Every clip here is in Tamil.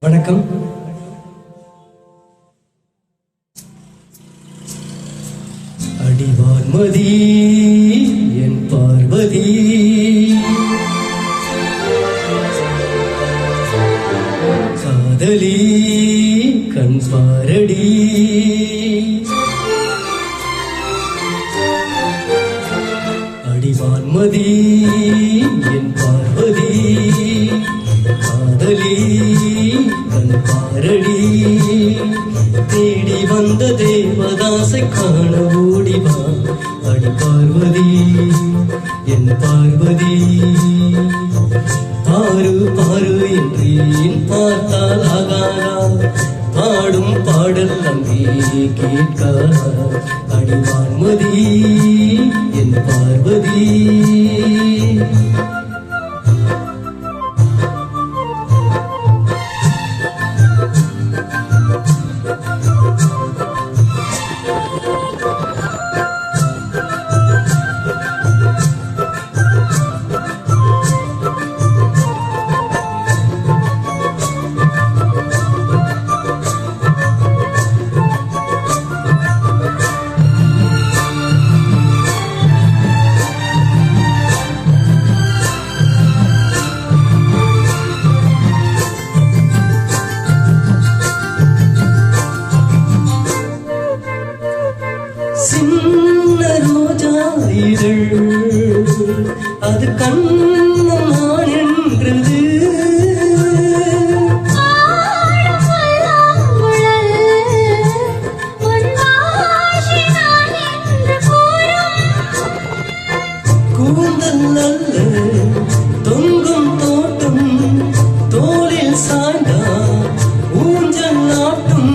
வணக்கம். அடிவான்மதி என் பார்வதி, காதலி கண் பாரடி, அடிவான்மதி என் பார்வதி, காதலி கண் பாரடி, தேடி வந்த தேவதாசை காண ஓடிவா. அடி பார்வதி என் பார்வதி, பாரு பாரு என்றேன் பார்த்தால் ஆகாரா, பாடும் பாடல் அங்கே கேட்காரா. அடிவான்மதி என் பார்வதி, சின்ன ரோஜா இதழ் அது கண்ணன் என்றது, கூந்தல் நல்ல தொங்கும் தோட்டம், தோளில் சாய்ந்தா ஊஞ்சல் நாட்டும்,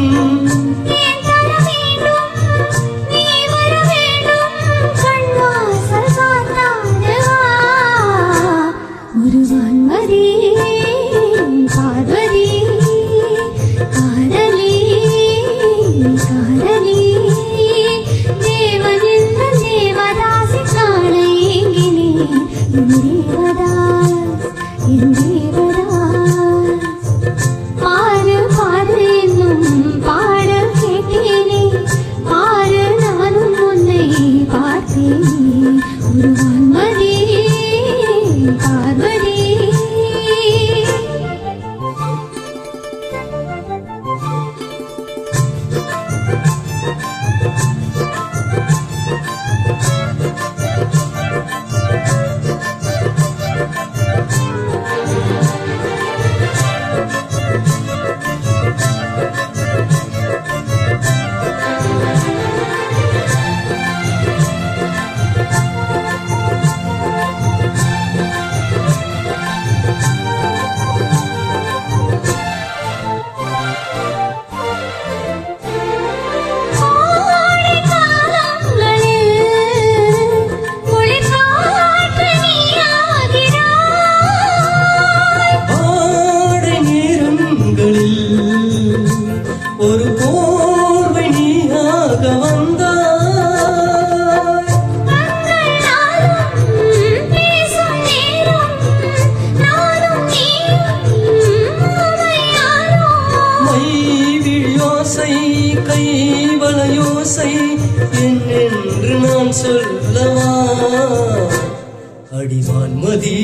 ஒரு போர்வை நீயாக வந்தாய், மைவிழியோசை கைவளையோசை என்னென்று நான் சொல்லவா. அடிவான்மதி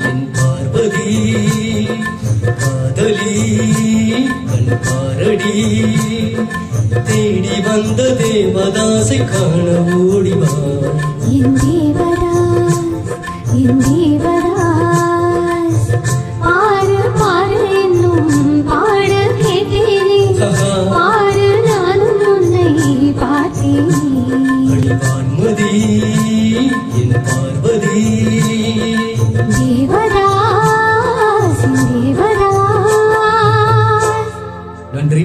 என் பார்வதி, காதலி கண் பாரடி, தேடி வந்த தேவதாசை காண ஓடிவா. என் தேவதாஸ், என் தேவதாஸ், பாரு பாரு என்னும் பாட கேட்டேனே, பாரு நானும் உன்னை பார்த்தேனே. அடிவான்மதி என் பார்வதி, தேவதாஸ், தேவதாஸ். நன்றி.